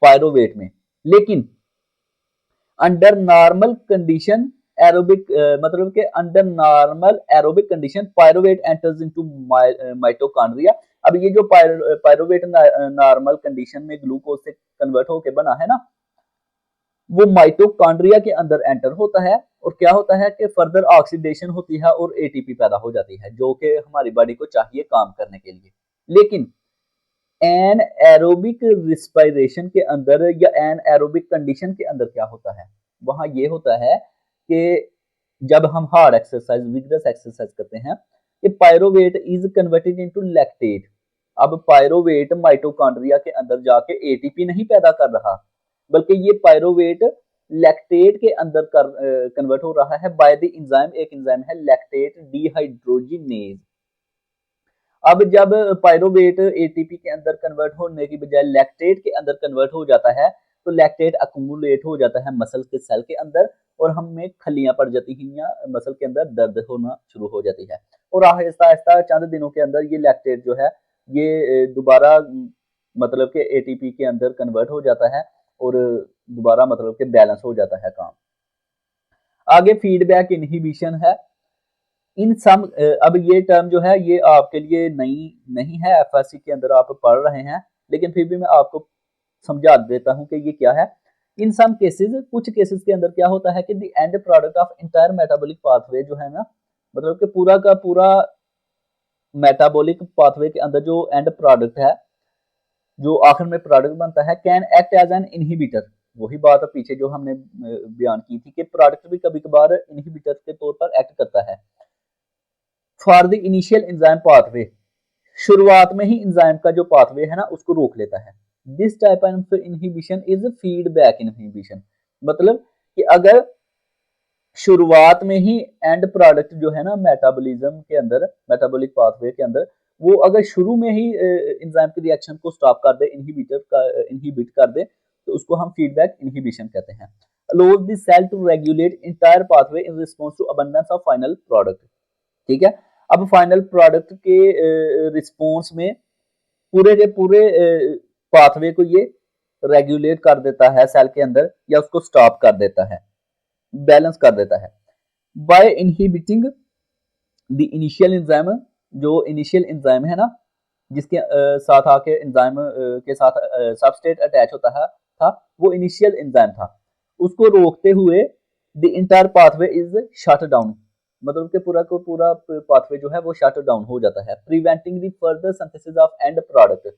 पायरुवेट में। लेकिन अंडर नॉर्मल कंडीशन एरोबिक मतलब के under normal aerobic condition pyruvate enters into mitochondria. अब ये जो पायरुवेट नॉर्मल कंडीशन में ग्लूकोज से कन्वर्ट होके बना है ना, वो माइटोकॉन्ड्रिया के अंदर एंटर होता है और क्या होता है कि फर्दर ऑक्सीडेशन होती है और एटीपी पैदा हो जाती है जो कि हमारी बॉडी को चाहिए काम करने के लिए। लेकिन एन एरोबिक रिस्पायरेशन के अंदर या एन एरोबिक कंडीशन के अंदर क्या होता है, वहां ये होता है कि जब हम हार्ड एक्सरसाइज विगरस एक्सरसाइज करते हैं कि pyruvate is converted into lactate. अब पायरोवेट माइटोकॉन्ड्रिया के अंदर जाके एटीपी नहीं पैदा कर रहा, बल्कि ये पायरोवेट लैक्टेट के अंदर कन्वर्ट हो रहा है बाय द एंजाइम। एक एंजाइम है लैक्टेट डिहाइड्रोजिनेज। अब जब पायरोवेट एटीपी के अंदर कन्वर्ट होने की बजाय लैक्टेट के अंदर कन्वर्ट हो जाता है तो लैक्टेट अकुमुलेट हो जाता है मसल के सेल के अंदर और हमें खलियां पड़ जाती हैं या मसल के अंदर दर्द होना शुरू हो जाती है। और आहिस्ता आहिस्ता चंद दिनों के अंदर ये लैक्टेट जो है ये दोबारा मतलब के एटीपी के अंदर कन्वर्ट हो जाता है और दोबारा मतलब के बैलेंस हो जाता है काम। आगे फीडबैक इनहिबिशन है। इन सम अब ये टर्म जो है ये आपके लिए नई नहीं है, एफएससी के अंदर आप पढ़ रहे हैं, लेकिन फिर भी मैं आपको समझा देता हूं कि ये क्या है। इन सम केसेस, कुछ केसेस के अंदर क्या होता है कि the end product of entire metabolic pathway जो है ना, मतलब कि पूरा का पूरा मेटाबॉलिक पाथवे के अंदर जो एंड प्रोडक्ट है, जो आखिर में प्रोडक्ट बनता है, can act as an inhibitor. वही बात पीछे जो हमने बयान की थी कि प्रोडक्ट भी कभी कभार इनहिबिटर के तौर पर एक्ट करता है for the initial enzyme pathway. शुरुआत में ही एंजाइम का जो पाथवे है ना उसको रोक लेता है। This type of inhibition is feedback inhibition. मतलब कि अगर शुरुआत में ही एंड प्रोडक्ट जो है ना मेटाबॉलिज्म के अंदर, मेटाबॉलिक पाथवे के अंदर, वो अगर शुरू में ही एंजाइम की रिएक्शन को स्टॉप कर दे, इनहिबिट कर दे, तो उसको हम फीडबैक इनहिबिशन कहते हैं। allows the cell to regulate entire pathway in response to abundance of final product। ठीक है, अब फाइनल प्रोडक्ट के रिस्पॉन्स में पूरे के पूरे पाथवे को ये रेगुलेट कर देता है सेल के अंदर, या उसको स्टॉप कर देता है, बैलेंस कर देता है by inhibiting the initial enzyme. जो इनिशियल एंजाइम है ना जिसके साथ आके एंजाइम के साथ सबस्ट्रेट अटैच होता है था, वो इनिशियल एंजाइम था, उसको रोकते हुए the entire pathway is shut down. मतलब कि पूरा को पूरा पाथवे जो है वो शट डाउन हो जाता है। Preventing the further synthesis of and product.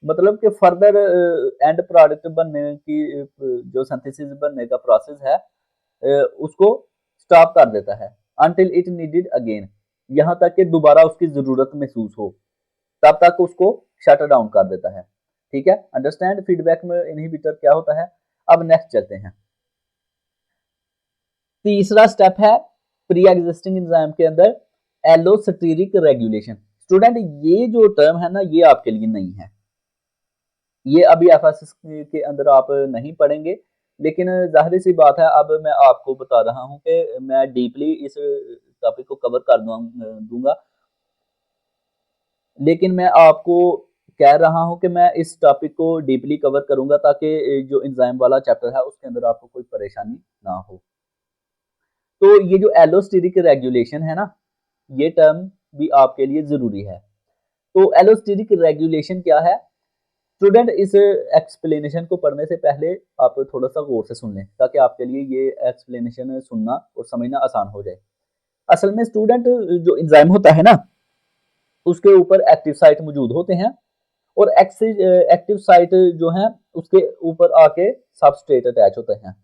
मतलब कि फर्दर एंड प्रोडक्ट बनने की जो सिंथेसिस बनने का प्रोसेस है उसको स्टॉप कर देता है अनटिल इट नीडेड अगेन, यहाँ तक कि दोबारा उसकी जरूरत महसूस हो, तब तक उसको शट डाउन कर देता है। ठीक है, अंडरस्टैंड फीडबैक में इनहिबिटर क्या होता है। अब नेक्स्ट चलते हैं, तीसरा स्टेप है प्री एग्जिस्टिंग एंजाइम के अंदर एलोस्टेरिक रेगुलेशन। स्टूडेंट ये जो टर्म है ना ये आपके लिए नहीं है, ये अभी एफएसएस के अंदर आप नहीं पढ़ेंगे, लेकिन जाहिर सी बात है अब मैं आपको बता रहा हूं कि मैं डीपली इस टॉपिक को कवर कर दूंगा, लेकिन मैं आपको कह रहा हूं कि मैं इस टॉपिक को डीपली कवर करूंगा ताकि जो एंजाइम वाला चैप्टर है उसके अंदर आपको कोई परेशानी ना हो। तो ये जो एलोस्टेरिक रेगुलेशन है ना, ये टर्म भी आपके लिए जरूरी है। तो एलोस्टेरिक रेगुलेशन क्या है स्टूडेंट, इस एक्सप्लेनेशन को पढ़ने से पहले आप थोड़ा सा गौर से सुन लें ताकि आपके लिए ये एक्सप्लेनेशन सुनना और समझना आसान हो जाए। असल में स्टूडेंट जो एंजाइम होता है ना उसके ऊपर एक्टिव साइट मौजूद होते हैं और एक्टिव साइट जो है उसके ऊपर आके सबस्ट्रेट अटैच होते हैं,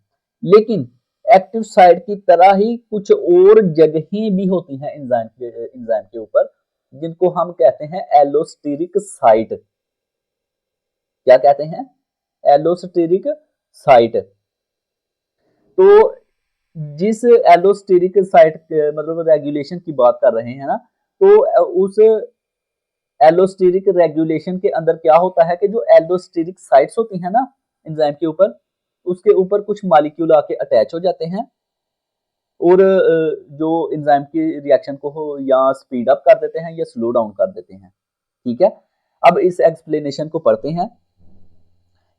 लेकिन एक्टिव साइट की तरह ही कुछ और जगहें भी होती हैं एंजाइम के ऊपर जिनको हम कहते हैं एलोस्टेरिक साइट। क्या कहते हैं? Allosteric site. तो जिस एलोस्टेरिक साइट मतलब रेगुलेशन की बात कर रहे हैं ना, तो उस एलोस्टेरिक रेगुलेशन के अंदर क्या होता है कि जो एलोस्टेरिक साइट्स होती हैं ना एंजाइम के ऊपर, उसके ऊपर कुछ मॉलिक्यूल आके अटैच हो जाते हैं और जो एंजाइम की रिएक्शन को हो या स्पीड अप कर देते हैं या स्लो डाउन कर देते हैं। ठीक है, अब इस एक्सप्लेनेशन को पढ़ते हैं।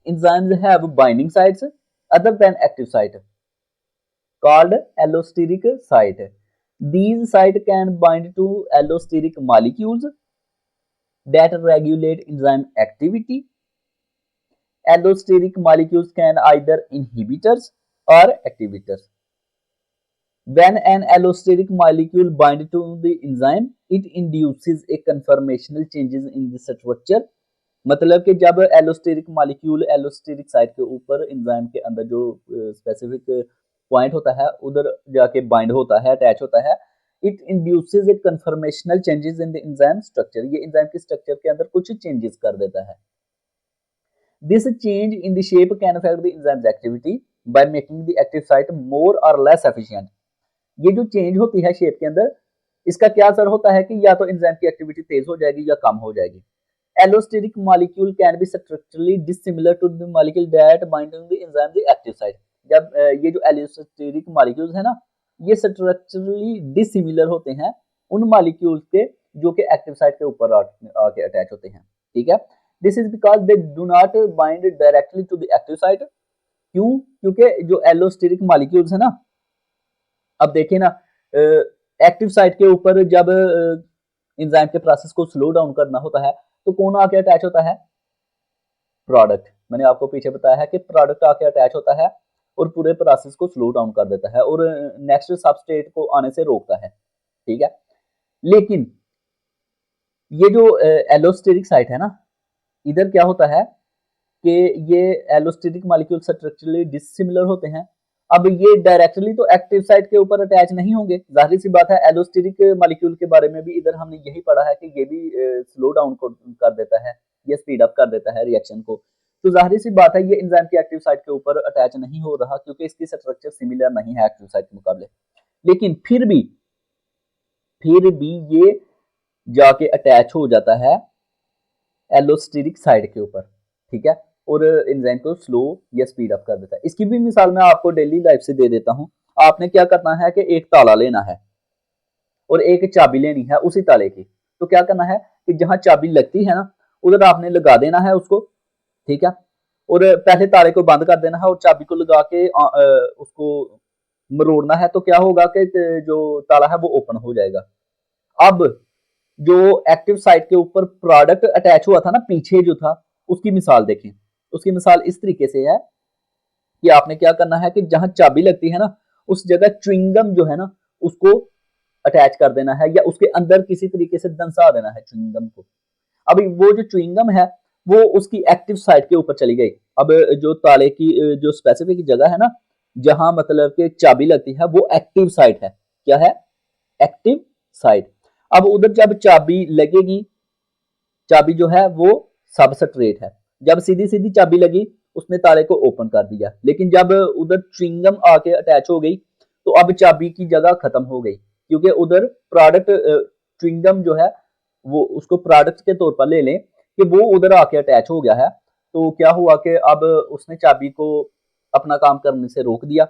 Enzymes have binding sites other than active site called allosteric site. These sites can bind to allosteric molecules that regulate enzyme activity allosteric molecules can either inhibitors or activators. When an allosteric molecule binds to the enzyme, it induces a conformational changes in the structure. मतलब कि जब allosteric molecule allosteric site के ऊपर enzyme के अंदर जो specific point होता है उधर जाके बाइंड होता है, अटैच होता है, it induces a conformational changes in the enzyme structure. ये एंजाइम के स्ट्रक्चर के अंदर कुछ चेंजेस कर देता है। This change in the shape can affect the enzymes activity by making the active site more और लेस एफिशिएंट। ये जो चेंज होती है शेप के अंदर, इसका क्या असर होता है कि या तो एंजाइम की एक्टिविटी तेज हो जाएगी या कम हो जाएगी। Allosteric molecule can be structurally dissimilar to the molecule that bind to the enzyme the active site। जब ये जो allosteric molecules है ना, ये structurally dissimilar होते हैं उन molecules के जो कि active site के ऊपर आके अटैच होते हैं, ठीक है। This is because they do not bind directly to the active site। क्यों? क्योंकि जो allosteric molecules है ना, अब देखिए ना, एक्टिव साइट के ऊपर जब एंजाइम के प्रोसेस को स्लो डाउन करना होता है तो कौन आके अटैच होता है? प्रोडक्ट। मैंने आपको पीछे बताया है कि प्रोडक्ट आके अटैच होता है और पूरे प्रोसेस को स्लो डाउन कर देता है और नेक्स्ट सबस्ट्रेट को आने से रोकता है, ठीक है। लेकिन ये जो एलोस्टेरिक साइट है ना, इधर क्या होता है कि ये एलोस्टेरिक मॉलिक्यूल स्ट्रक्चरली डिसिमिलर होते हैं। अब ये डायरेक्टली तो एक्टिव साइट के ऊपर अटैच नहीं होंगे, जाहिर सी बात है। एलोस्टेरिक मॉलिक्यूल के बारे में भी इधर हमने यही पढ़ा है कि ये भी स्लो डाउन कर देता है, ये स्पीड अप कर देता है रिएक्शन को। तो जाहिर सी बात है ये एंजाइम की एक्टिव साइट के ऊपर अटैच नहीं हो रहा क्योंकि इसकी स्ट्रक्चर सिमिलर नहीं है एक्टिव साइट के मुकाबले। लेकिन फिर भी ये जाके अटैच हो जाता है एलोस्टेरिक साइट के ऊपर, ठीक है, और एंजाइम को स्लो या स्पीड अप कर देता है। इसकी भी मिसाल मैं आपको डेली लाइफ से दे देता हूं। आपने क्या करना है कि एक ताला लेना है और एक चाबी लेनी है उसी ताले की। तो क्या करना है कि जहां चाबी लगती है ना, उधर आपने लगा देना है उसको, ठीक है, और पहले ताले को बंद कर देना है और चाबी को लगा के उसको मरोड़ना है। तो क्या होगा कि जो ताला है वो ओपन हो जाएगा। अब जो एक्टिव साइट के ऊपर प्रोडक्ट अटैच हुआ था ना, पीछे जो था, उसकी मिसाल देखें। उसकी मिसाल इस तरीके से है कि आपने क्या करना है कि जहां चाबी लगती है ना, उस जगह च्युइंगम जो है ना, उसको अटैच कर देना है या उसके अंदर किसी तरीके से दंसा देना है च्युइंगम को। अब वो जो च्युइंगम है वो उसकी एक्टिव साइट के ऊपर चली गई। अब जो ताले की जो स्पेसिफिक जगह है ना, जहां मतलब कि चाबी लगती है, वो एक्टिव साइट है। क्या है? Active site. अब उधर जब चाबी लगेगी, चाबी जो है वो सबस्ट्रेट है, जब सीधी सीधी चाबी लगी उसने ताले को ओपन कर दिया। लेकिन जब उधर च्युइंगम आके अटैच हो गई तो अब चाबी की जगह खत्म हो गई, क्योंकि उधर प्रोडक्ट च्युइंगम जो है वो उसको प्रोडक्ट के तौर पर ले लें कि वो उधर आके अटैच हो गया है। तो क्या हुआ कि अब उसने चाबी को अपना काम करने से रोक दिया,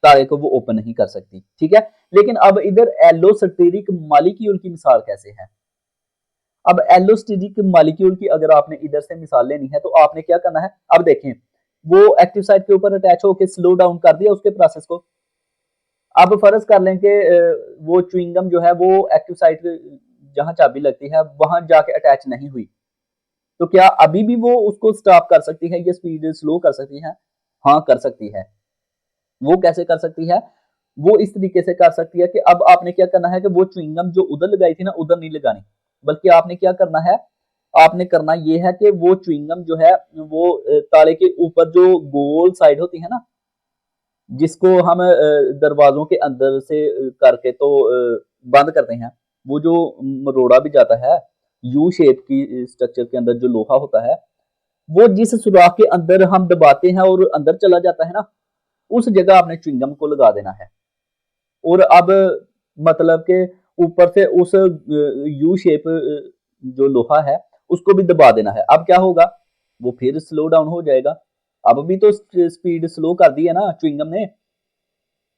ताले को वो ओपन नहीं कर सकती, ठीक है। लेकिन अब इधर एलोस्टेरिक मॉलिक्यूल की मिसाल कैसे है? अब एलोस्टेरिक मॉलिक्यूल की अगर आपने इधर से मिसाल लेनी है तो आपने क्या करना है, अब देखें वो एक्टिव साइट के ऊपर अटैच होकर स्लो डाउन कर दिया उसके प्रोसेस को। अब फर्ज कर लें कि वो च्युइंगम जो है वो एक्टिव साइट जहां चाबी लगती है वहां जाके अटैच नहीं हुई, तो क्या अभी भी वो उसको स्टॉप कर सकती है या स्पीड स्लो कर सकती है? हाँ, कर सकती है। वो कैसे कर सकती है? वो इस तरीके से कर सकती है कि अब आपने क्या करना है कि वो च्युइंगम जो उधर लगाई थी ना, उधर नहीं लगानी, बल्कि आपने क्या करना है, आपने करना ये है कि वो च्युइंगम जो है वो ताले के ऊपर जो गोल साइड होती है ना, जिसको हम दरवाजों के अंदर से करके तो बंद करते हैं, वो जो मरोड़ा भी जाता है यू शेप की स्ट्रक्चर के अंदर जो लोहा होता है, वो जिस सुराख के अंदर हम दबाते हैं और अंदर चला जाता है ना, उस जगह आपने च्युइंगम को लगा देना है। और अब मतलब के ऊपर से उस यू शेप जो लोहा है उसको भी दबा देना है। अब क्या होगा, वो फिर स्लो डाउन हो जाएगा। अब भी तो स्पीड स्लो कर दी है ना च्युइंगम ने।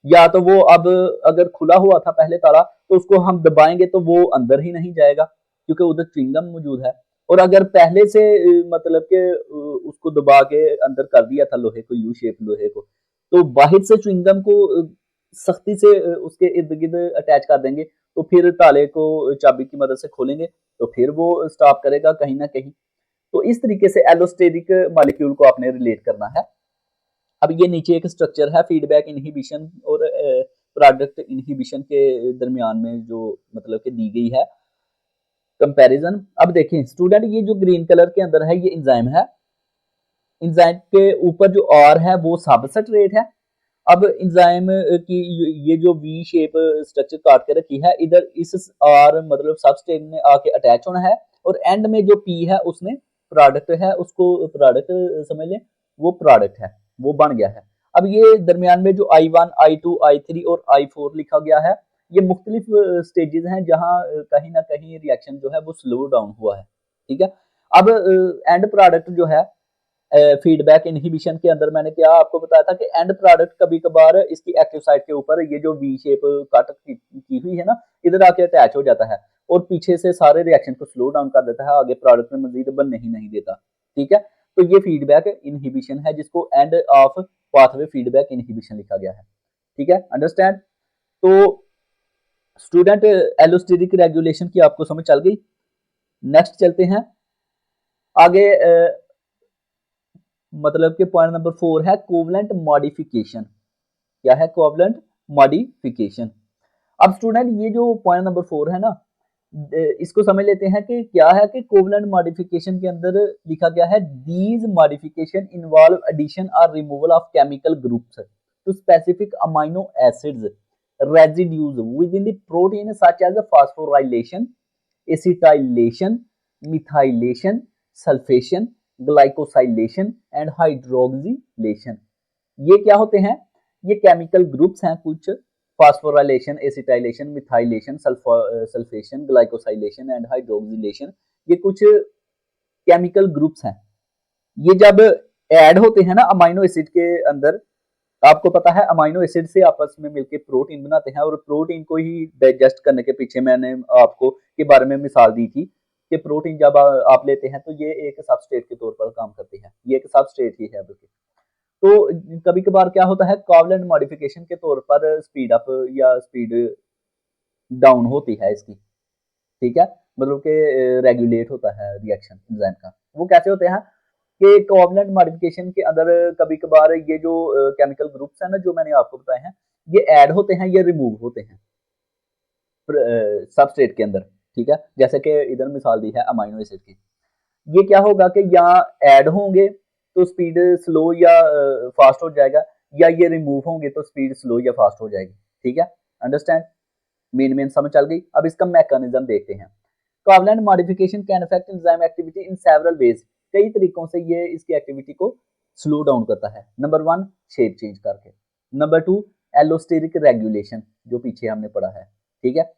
या तो वो अब अगर खुला हुआ था पहले ताला तो उसको हम दबाएंगे तो वो अंदर ही नहीं जाएगा क्योंकि उधर च्युइंगम मौजूद है। और अगर पहले से मतलब के उसको दबा के अंदर कर दिया था लोहे को, यू शेप लोहे को, तो बाहर से च्युइंगम को सख्ती से उसके इर्द गिर्द अटैच कर देंगे तो फिर ताले को चाबी की मदद से खोलेंगे तो फिर वो स्टॉप करेगा कहीं ना कहीं। तो इस तरीके से एलोस्टेरिक मॉलिक्यूल को आपने रिलेट करना है। अब ये नीचे एक स्ट्रक्चर है फीडबैक इनहिबिशन और प्रोडक्ट इनहिबिशन के दरमियान में जो मतलब कि दी गई है कंपैरिजन। अब देखें स्टूडेंट, ये जो ग्रीन कलर के अंदर है ये एंजाइम है, एंजाइम के ऊपर जो आर है वो सबस्ट्रेट है। अब एंजाइम की ये जो वी शेप स्ट्रक्चर काट के रखी है, इधर इस आर मतलब सबस्ट्रेट में आके अटैच होना है, और एंड में जो पी है उसमें प्रोडक्ट है, उसको प्रोडक्ट समझ लें, वो प्रोडक्ट है, वो बन गया है। अब ये दरमियान में जो I1, I2, I3 और I4 लिखा गया है, ये मुख्तलिफ स्टेजेस हैं जहां कहीं ना कहीं रिएक्शन जो है वो स्लो डाउन हुआ है। ठीक है। अब एंड प्रोडक्ट जो है फीडबैक इनहिबिशन के अंदर मैंने क्या आपको बताया था कि एंड प्रोडक्ट कभी कभार इसकी एक्टिव साइट के ऊपर ये जो वी शेप कट की हुई है ना, इधर आके अटैच हो जाता है और पीछे से सारे रिएक्शन को स्लो डाउन कर देता है, आगे प्रोडक्ट में मजीद बनने ही नहीं देता। ठीक है। तो ये फीडबैक इनहिबिशन है जिसको end of pathway feedback inhibition लिखा गया है। ठीक है, अंडरस्टैंड। तो स्टूडेंट एलोस्टेरिक रेगुलेशन की आपको समझ चल गई। नेक्स्ट चलते हैं आगे। मतलब कि पॉइंट नंबर 4 है कोवलेंट मॉडिफिकेशन। क्या है कोवलेंट मॉडिफिकेशन? अब स्टूडेंट ये जो पॉइंट नंबर 4 है ना, इसको समझ लेते हैं कि क्या है कि कोवलेंट मॉडिफिकेशन के अंदर लिखा गया है दीज मॉडिफिकेशन इन्वॉल्व एडिशन और removal of chemical groups to specific amino acids residues within the protein such as phosphorylation, acetylation, methylation, sulfation, glycosylation and hydroxylation. ये क्या होते हैं? ये केमिकल ग्रुप्स हैं कुछ, phosphorylation, acetylation, methylation, sulfation, glycosylation and hydroxylation, ये कुछ chemical groups हैं। ये जब ऐड होते हैं ना अमाइनो एसिड के अंदर, आपको पता है अमाइनो एसिड से आपस में मिलकर प्रोटीन बनाते हैं, और प्रोटीन को ही डाइजेस्ट करने के पीछे मैंने आपको के बारे में मिसाल दी थी कि प्रोटीन जब आप लेते हैं तो ये एक सबस्ट्रेट के तौर पर काम करती है, ये एक सबस्ट्रेट ही है बल्कि। तो कभी कभार क्या होता है कोवलेंट मॉडिफिकेशन के तौर पर स्पीड अप या स्पीड डाउन होती है इसकी। ठीक है, मतलब कि रेगुलेट होता है रिएक्शन एंजाइम का। वो कैसे होते हैं कि कोवलेंट मॉडिफिकेशन के अंदर कभी कभार ये जो केमिकल ग्रुप्स हैं ना जो मैंने आपको बताए हैं, ये ऐड होते हैं, ये रिमूव होते हैं सबस्ट्रेट के अंदर। ठीक है, जैसे कि इधर मिसाल दी है अमाइनो एसिड की। ये क्या होगा कि यहाँ ऐड होंगे तो स्पीड स्लो या फास्ट हो जाएगा, या ये रिमूव होंगे तो स्पीड स्लो या फास्ट हो जाएगी। ठीक है, अंडरस्टैंड, मेन समझ चल गई। अब इसका मैकेनिज्म देखते हैं। Covalent modification can affect enzyme activity in several ways. कई तरीकों से ये इसकी एक्टिविटी को स्लो डाउन करता है। नंबर 1 शेप चेंज करके, नंबर 2 एलोस्टेरिक रेगुलेशन जो पीछे हमने पढ़ा है। ठीक है,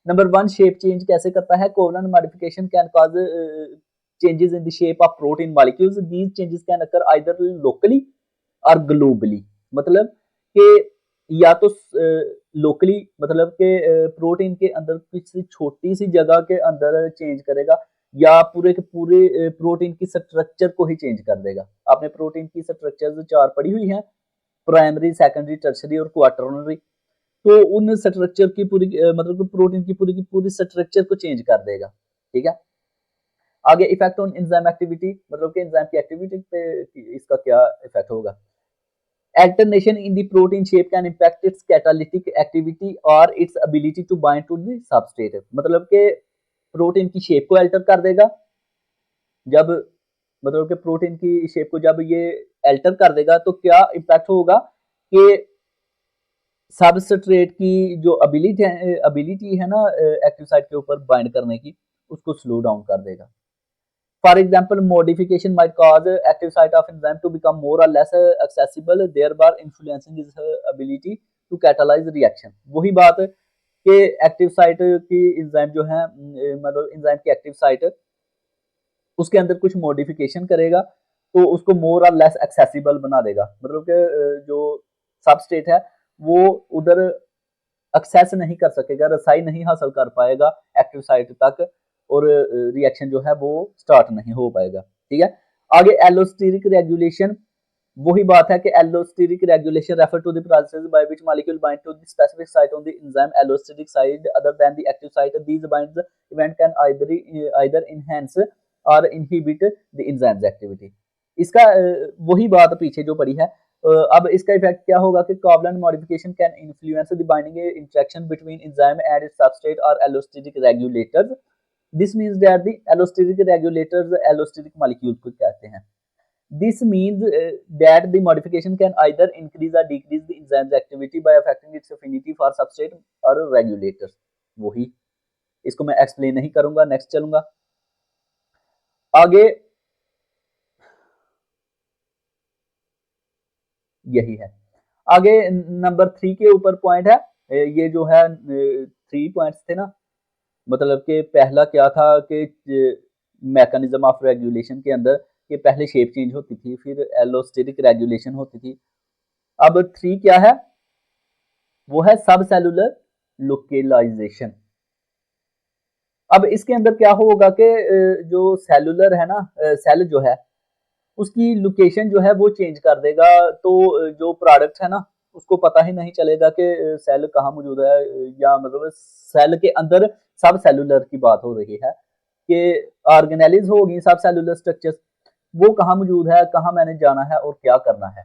नंबर 1 शेप चेंज कैसे करता है? Covalent modification can cause changes in the shape of protein molecules. These changes can occur either locally or globally. मतलब कि या तो लोकली मतलब कि प्रोटीन के अंदर किसी छोटी सी जगह के अंदर चेंज करेगा, या पूरे के पूरे प्रोटीन की स्ट्रक्चर को ही चेंज कर देगा। आपने प्रोटीन की स्ट्रक्चर 4 पढ़ी हुई हैं, प्राइमरी, सेकेंडरी, टर्शरी और क्वार्टरनरी। तो उन स्ट्रक्चर की पूरी मतलब प्रोटीन की पूरी स्ट्रक्चर को चेंज कर देगा। ठीक है, आगे इफेक्ट ऑन एंजाइम एक्टिविटी, मतलब कि एंजाइम की एक्टिविटी पे इसका क्या इफेक्ट होगा। Alternation in the protein shape can impact its catalytic activity or its ability to bind to the substrate। मतलब कि प्रोटीन की शेप को अल्टर कर देगा, जब मतलब कि प्रोटीन की शेप को जब ये अल्टर कर देगा तो क्या इम्पैक्ट होगा कि सबस्ट्रेट की जो अबिलिटी है ना एक्टिव साइट के ऊपर बाइंड करने की, उसको स्लो डाउन कर देगा। For example, modification might cause active site of enzyme to become more or less accessible, thereby influencing its ability to catalyze reaction। वही बात कि एक्टिव साइट की एंजाइम जो है मतलब एंजाइम की एक्टिव साइट उसके अंदर कुछ मॉडिफिकेशन करेगा तो उसको मोर और लेस एक्सेसिबल बना देगा। मतलब कि जो सबस्ट्रेट है वो उधर एक्सेस नहीं कर सकेगा, रसाई नहीं हासिल कर पाएगा एक्टिव साइट तक, और रिएक्शन जो है वो स्टार्ट नहीं हो पाएगा। ठीक है, आगे एलोस्टेरिक रेगुलेशन, वही बात है कि allosteric regulation refer to the process by which molecule bind to the specific site on the enzyme allosteric site other than the active site. These binds event can either enhance और inhibit the enzymes activity. इसका वही बात पीछे जो पड़ी है। अब इसका इफेक्ट क्या होगा कि covalent modification can influence the binding interaction between enzyme and its substrate और allosteric regulators. This means that the allosteric regulators allosteric molecules को कहते हैं। This means that the modification can either increase or decrease the enzyme's activity by affecting its affinity for substrate or regulators। वही इसको मैं explain नहीं करूंगा, next चलूंगा आगे। यही है आगे नंबर 3 के ऊपर पॉइंट है। ये जो है 3 पॉइंट्स थे ना, मतलब कि पहला क्या था कि मैकेनिज्म ऑफ रेगुलेशन के अंदर कि पहले शेप चेंज होती थी, फिर एलोस्टेटिक रेगुलेशन होती थी। अब 3 क्या है, वो है सब सेलुलर लोकेलाइजेशन। अब इसके अंदर क्या होगा कि जो सेलुलर है ना, सेल जो है उसकी लोकेशन जो है वो चेंज कर देगा, तो जो प्रोडक्ट है ना उसको पता ही नहीं चलेगा कि सेल कहाँ मौजूद है, या मतलब सेल के अंदर सब सेलुलर की बात हो रही है कि ऑर्गेनेलिज होगी, सब सेलुलर स्ट्रक्चर्स वो कहाँ मौजूद है, कहाँ मैंने जाना है और क्या करना है।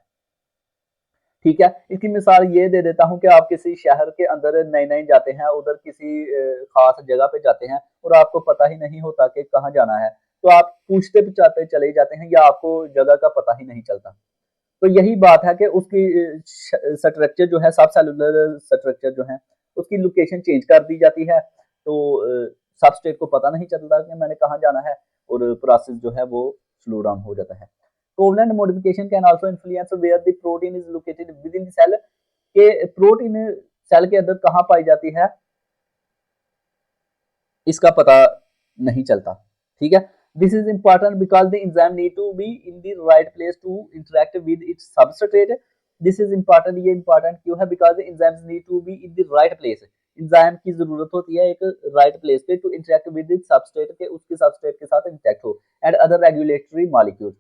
ठीक है, इसकी मिसाल ये दे देता हूँ कि आप किसी शहर के अंदर नए नए जाते हैं, उधर किसी खास जगह पे जाते हैं और आपको पता ही नहीं होता कि कहाँ जाना है, तो आप पूछते पूछाते चले जाते हैं या आपको जगह का पता ही नहीं चलता। तो यही बात है कि उसकी स्ट्रक्चर जो है, सब सेलुलर स्ट्रक्चर जो है उसकी लोकेशन चेंज कर दी जाती है, तो सबस्ट्रेट को पता नहीं चलता कि मैंने कहाँ जाना है और प्रोसेस जो है वो स्लो डाउन हो जाता है। Covalent modification can also influence where the protein is located within the cell, के प्रोटीन सेल के अंदर कहाँ पाई जाती है इसका पता नहीं चलता। ठीक है, this is important because the enzyme need to be in the right place to interact with its substrate. This is important, ये इंपॉर्टेंट क्यों है, because the enzymes need to be in the right place. Enzyme की जरूरत होती है एक right place पे to interact with its substrate, के उसके सबस्ट्रेट के साथ इंटरेक्ट हो, and other regulatory molecules.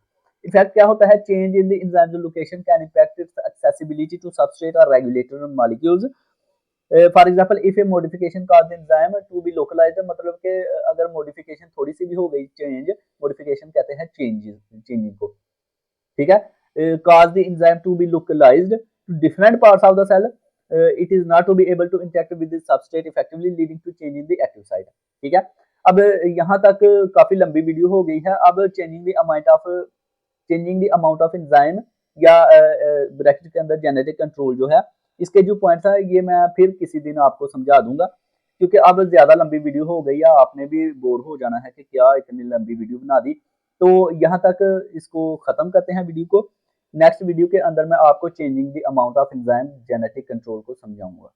Effect क्या होता है, change in the enzyme location can impact its accessibility to substrate और regulatory molecules. For example if a modification cause enzyme to be localized, मतलब कि अगर मॉडिफिकेशन थोड़ी सी भी हो गई, चेंज, मॉडिफिकेशन कहते हैं चेंजिंग को। ठीक है, cause the enzyme to be localized to different parts of the cell, it is not to be able to interact with the substrate effectively, leading to change in the active site। ठीक है, अब यहाँ तक काफी लंबी video हो गई है। अब changing the amount of enzyme या ब्रैकेट के अंदर जेनेटिक कंट्रोल जो है, इसके जो पॉइंट्स है ये मैं फिर किसी दिन आपको समझा दूंगा, क्योंकि अब ज्यादा लंबी वीडियो हो गई है, आपने भी बोर हो जाना है कि क्या इतनी लंबी वीडियो बना दी। तो यहाँ तक इसको खत्म करते हैं वीडियो को। नेक्स्ट वीडियो के अंदर मैं आपको changing the amount of enzyme genetic control को समझाऊंगा।